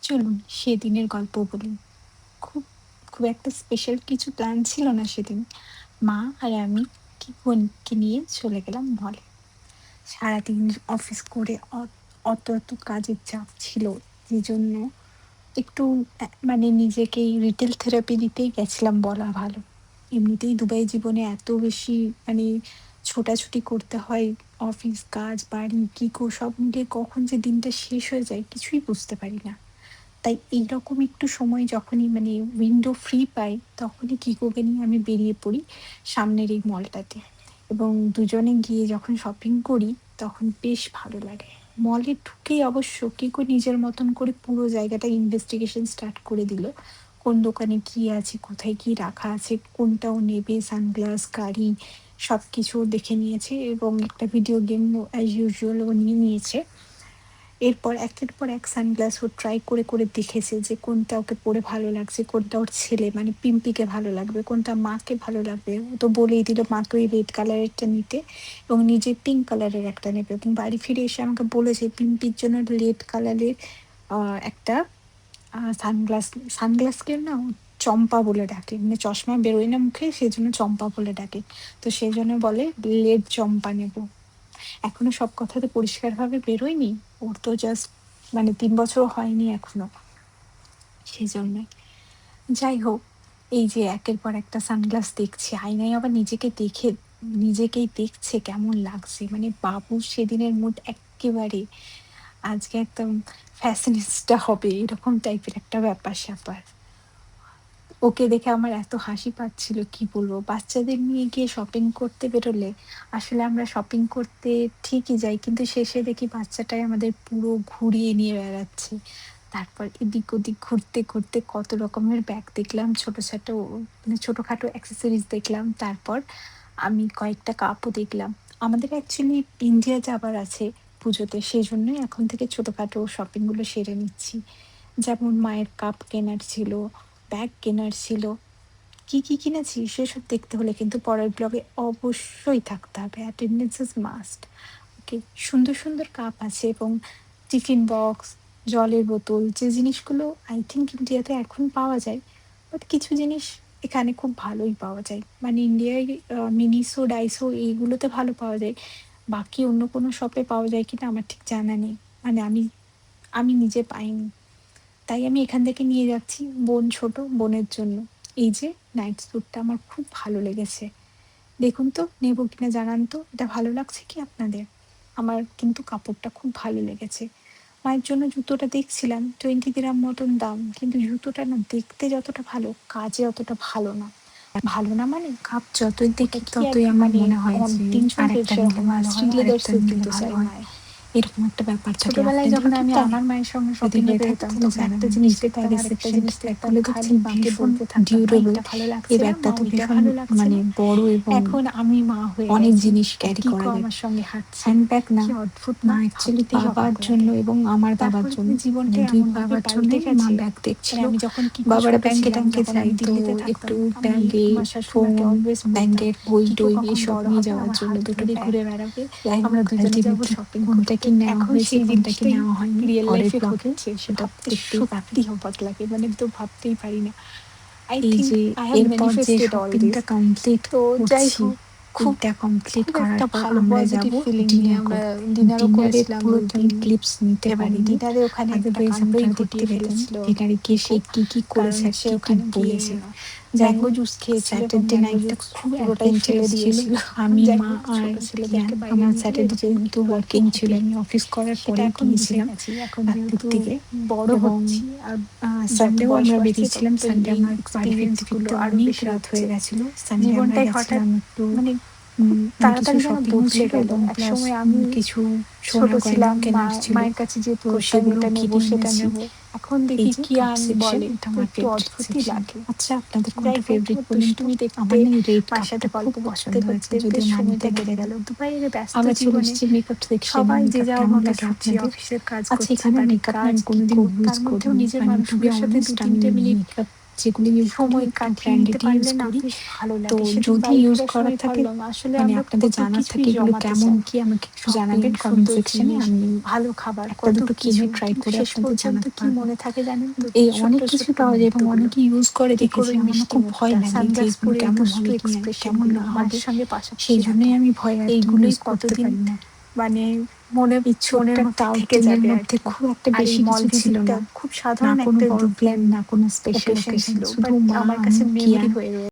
চলুন সেদিনের গল্প বলি। খুব, খুব একটা স্পেশাল কিছু প্ল্যান ছিল না সেদিন। মা আর আমি বোনকে নিয়ে চলে গেলাম মলে। সারাদিন অফিস করে অত কাজের চাপ ছিল, যেজন্য একটু মানে নিজেকেই রিটেল থেরাপি দিতেই গেছিলাম বলা ভালো। এমনিতেই দুবাই জীবনে এত বেশি মানে ছোটাছুটি করতে হয়, অফিস, কাজ, বাড়ি, সব মিলিয়ে কখন যে দিনটা শেষ হয়ে যায় কিছুই বুঝতে পারি না। তাই এইরকম একটু সময় যখনই মানে উইন্ডো ফ্রি পাই, তখনই কিকোকে নিয়ে আমি বেরিয়ে পড়ি সামনের এই মলটাতে। এবং দুজনে গিয়ে যখন শপিং করি, তখন বেশ ভালো লাগে। মলে ঢুকেই অবশ্য কিকো নিজের মতন করে পুরো জায়গাটা ইনভেস্টিগেশন স্টার্ট করে দিল। কোন দোকানে কি আছে, কোথায় কি রাখা আছে, কোনটা ও নেবে, সানগ্লাস, গাড়ি, সব কিছু দেখে নিয়েছে এবং একটা ভিডিও গেম অ্যাজ ইউজুয়াল ও নিয়ে নিয়েছে। এরপর একের পর এক সানগ্লাস ও ট্রাই করে দেখেছে যে কোনটা ওকে পরে ভালো লাগছে, কোনটা ওর ছেলে মানে পিম্পিকে ভালো লাগবে, কোনটা মাকে ভালো লাগবে। ও তো বলেই দিল মাকে ওই রেড কালারেরটা নিতে এবং নিজে পিঙ্ক কালারের একটা নেবে, এবং বাড়ি ফিরে এসে আমাকে বলেছে পিম্পির জন্য রেড কালারের একটা সানগ্লাস, সানগ্লাসকে না ও চম্পা বলে ডাকে, মানে চশমা বেরোয় না মুখে, সেজন্য চম্পা বলে ডাকে। তো সেই জন্য বলে লেড চম্পা নেব। এখনো সব কথা তো পরিষ্কারভাবে বেরোয়নি। ওর তো জাস্ট মানে ৩ বছরও হয়নি এখনো। সেজন্যই। যাই হোক, এই যে একের পর একটা সানগ্লাস দেখছি, আয়নায় আবার নিজেকে দেখে নিজেকেই দেখছে কেমন লাগছে। মানে বাবুর সেদিনের মুড এক্কেবারে আজকে একদম ফ্যাশনিস্টা হবে এরকম টাইপের একটা ব্যাপার-স্যাপার। ওকে দেখে আমার এত হাসি পাচ্ছিল কি বলবো। বাচ্চাদের নিয়ে গিয়ে শপিং করতে বেরোলে আসলে আমরা শপিং করতে ঠিকই যাই, কিন্তু শেষে দেখি বাচ্চাটাই আমাদের পুরো ঘুরিয়ে নিয়ে বেড়াচ্ছে। তারপর এদিক ওদিক ঘুরতে কত রকমের ব্যাগ দেখলাম, মানে ছোটখাটো অ্যাক্সেসরিজ দেখলাম। তারপর আমি কয়েকটা কাপও দেখলাম। আমাদের অ্যাকচুয়ালি ইন্ডিয়া যাবার আছে পুজোতে, সেজন্যই এখন থেকে ছোটখাটো শপিংগুলো সেরে নিচ্ছি। যেমন মায়ের কাপ কেনার ছিল, ব্যাগ কেনার ছিল। কি কিনেছি সেসব দেখতে হলে কিন্তু পরের ব্লগে অবশ্যই থাকতে হবে। Attendance is must. ওকে, সুন্দর কাপ আছে এবং টিফিন বক্স, জলের বোতল, যে জিনিসগুলো আই থিঙ্ক ইন্ডিয়াতে এখন পাওয়া যায়, বাট কিছু জিনিস এখানে খুব ভালোই পাওয়া যায়। মানে ইন্ডিয়ায় মিনিসো, ডাইসো এইগুলোতে ভালো পাওয়া যায়। বাকি অন্য কোনো শপে পাওয়া যায় কিনা আমার ঠিক জানা নেই। মানে আমি আমি নিজে পাইনি। তাই আমি এখান থেকে নিয়ে যাচ্ছি বোন ছোট, বোনের জন্য। এই যে নাইট স্যুটটা আমার খুব ভালো লেগেছে। দেখুন তো নেবো কিনা জানান তো, এটা ভালো লাগছে কি আপনাদের? আমার কিন্তু কাপড়টা খুব ভালো লেগেছে। মায়ের জন্য জুতোটা দেখছিলাম, 20 দিরহাম মতন দাম। কিন্তু জুতোটা না দেখতে যতটা ভালো, কাজে অতটা ভালো না। ভালো না মানে কাপ যতই ওটা দেখি কি আর ততই আমার মানে মনে হয় যে 300 আরেকটা নিলে সেরকম না, ভালো হয়, শ্রীলেদার আরেকটা স্যুট নিলে কিন্তু ভালো চাই হয়। মায়ের। এরকম একটা ব্যাপার থাকে। ছোটবেলায় যখন আপনাদেরও কি আমি তাই? আমার মায়ের সঙ্গে যদি শপিং এ হয়ে থাকে বেরোতাম, তাহলে তখন একটা জানাবেন। জিনিস দেখতাম ব্যাগের আর একটা জিনিস সেকশনটাতে দেখতাম, খুলে খালি দেখছেন মাকে ভীষণ বলতে থাকতাম মা ডিউরেবল। এটা ভালো এই লাগছে না, ব্যাগটা মা তো ওইটা ভীষণ ভালো লাগছে মানে না। বড় এবং এখন আমি মা হয়ে অনেক গেছি জিনিস আর ক্যারি করা কিকো যায়। আমার সঙ্গে হাঁটছে। হ্যান্ডব্যাগ না, কি অদ্ভুত মা না, অ্যাকচুয়ালি ভাবতেই বাবার অবাক জন্য লাগে। এবং আমার বাবার তারপরে জন্য, মানে জীবনটা দুই এমন ভাবে বাবার পাল্টে জন্যই মা গেছে। ব্যাগ মানে দেখছিল। আমি যখন কিকো বাবারা ছোট ব্যাংকে ছিলাম, ট্যাঙ্কে যখন চাই আমি তো দিল্লিতে থাকতাম, একটু আমি ব্যাগে আমার শাশুড়িমাকে ফোন, অলওয়েজ বলতাম ব্যাংকের বই কিকো টই কখন এসব বড় নিয়ে হবে যাওয়ার আমার জন্য হাত দুটো ধরে ব্যাগ। ঘুরে বেড়াবে, যাই হোক আমরা দুজনে যাব আলটিমেটলি শপিং কোনটা করতে। কি নেওয়া এখন হয়েছে সেই কোনটা কি জিনিসটাই নেওয়া হয়নি রিয়েল পরের লাইফে ব্লগে ঘটছে, সেটা ভাবতে দেখতেই পাবেন। সত্যি অবাক লাগে। মানে তো ভাবতেই পারি না। আই এই থিঙ্ক যে আই হ্যাভ এরপর যে ম্যানিফেস্টেড অল দিস। শপিংটা কমপ্লিট তো যাই করছি, হোক, খুব এইটা কমপ্লিট খুব করার একটা পর ভালো আমরা যাব পজিটিভ ফিলিং নিয়ে ডিনার আমরা করতে। ডিনারও ডিনারের করেছিলাম পুরো ওই দিন দিন। ক্লিপস নিতে এবং পারিনি। ডিনারে ওখানে একটা আদারওয়াইজ কাণ্ডই আপনারা দেখতে ঘটিয়ে পেতেন ফেলেছিল ডিনারে গিয়ে কিকো। সে কি কি কারণ করেছে আর সে কি ওখানে গিয়ে বলেছে। যাই ম্যাঙ্গো হোক জুস খেয়েছিল এবং স্যাটারডে ম্যাঙ্গো নাইটটা জুস খুব পুরোটাই ফেলে অ্যাডভেঞ্চারাস ছিল। দিয়েছিল। আমি, যাই মা হোক, আর ছোট ছেলেদেরকে ইয়ান বাইরে আমার নিয়ে গেলে স্যাটারডে যেমন যেহেতু একটু অল্প ওয়ার্কিং ছিল, হবেই। আমি অফিস করার সেটা পরেই এখন বুঝে গিয়েছিলাম গেছি। এখন রাত্রির যেহেতু দিকে। বড় এবং হচ্ছি আর যত সানডেও বয়স আমরা বাড়ছে বেরিয়েছিলাম। তত সানডে এই আমার বাড়ি এক্সপিরিয়েন্স ফিরতে গুলো ফিরতে আরো অনেক বেশি রাত হয়ে হচ্ছে। গেছিল। সানডে আমরা জীবনটাই হঠাৎ গেছিলাম একটু মানে খুব মানে কিছু তাড়াতাড়ি যেন শপিংও বদলে ছিল গেল। এবং প্লাস একসময় আমি কিছু ছোট সোনার গয়নাও ছিলাম, কেনার ছিল। মায়ের কাছে যেয়ে তো পড়তাম সেগুলো এটা নেবো কিনে সেটা এনেছি। নেবো। এখন এই দেখি যে কি কাপ সেকশন, বলে, এটা তো আমার একটু ফেভারিট অদ্ভুতই সেকশন। লাগে। আচ্ছা আপনাদের যাই কোনটা হোক, ফেভারিট ওর বলুন তো? দুষ্টুমি দেখতে আমার না এই রেড মায়ের সাথে কাপটা খুব গল্প করতে পছন্দ হয়েছে, করতে যদিও বেশ মা সময়টা নিতে কেটে পারেনি। গেল। দুবাইয়ের ব্যস্ত আবার চলে জীবনে এসেছি মেকআপ সেকশনে। সবাই যে মেকআপ যার কেমন মতো লাগে ছুটছি, আপনাদের? অফিসের কাজ আচ্ছা করছি, এখানে বাড়ির মেকআপ না কাজ, আমি কোনোদিন কিকো, ইউজ তার মধ্যেও করিনি, নিজের মানে টু বি মানুষগুলোর সাথে অনেস্ট আমি 2-3টে মিনিট মেকআপ যেগুলো ইউজ করি সময় একটু কাটিয়ে নিতে ব্র্যান্ডেডই ইউজ পারলে না করি। বেশ ভালো তো লাগে। সেদিন যদি বাইক ইউজ ফেরার করার সময় থাকে ভাবলাম আসলে মানে আমরা আপনাদের কত জানার কিছুই থাকে এগুলো জমাতে কেমন চাই। কি আমাকে একটু শপিং, জানাবেন কমেন্ট সুন্দর সেকশনে। জিনিস, আমি ভালো খাবার, ১ টা কত ২ টো কিছু। কিনে ট্রাই কিন্তু করে শেষ আপনাদের পর্যন্ত জানাতে কি পারবো। মনে থাকে জানেন তো? এই ছোট্ট, অনেক কিছুই ছোট্ট পাওয়া যায় এবং মুহূর্তগুলো। অনেকে ইউজ করে দেখেছি। ইকোর আমার না মিষ্টি খুব ভয় মুখটা, লাগে যে সানগ্লাস এগুলো পরে কেমন দুষ্টু হবে কিনা, এক্সপ্রেশন কেমন গুলো না হবে। মায়ের সঙ্গে সেই পাশাপাশি জন্যই থাকা। আমি ভয়ে আরকি এইগুলোই ইউজ করতে কতদিন পারি না। মানে মনে এই ছোট্ট মনের একটা মধ্যে থেকে আউটলাইনের যাবে মধ্যে আরকি। খুব একটা আর এই বেশি মল কিছু ছিল ভিজিটটা না। খুব না সাধারণ কোনো একটা বড় প্ল্যান, না কোনো স্পেশাল ওকেশন অকেশন। ছিল। শুধু বাট মা, আমার কাছে আমি, মেমোরি কিয়ান হয়ে রয়ে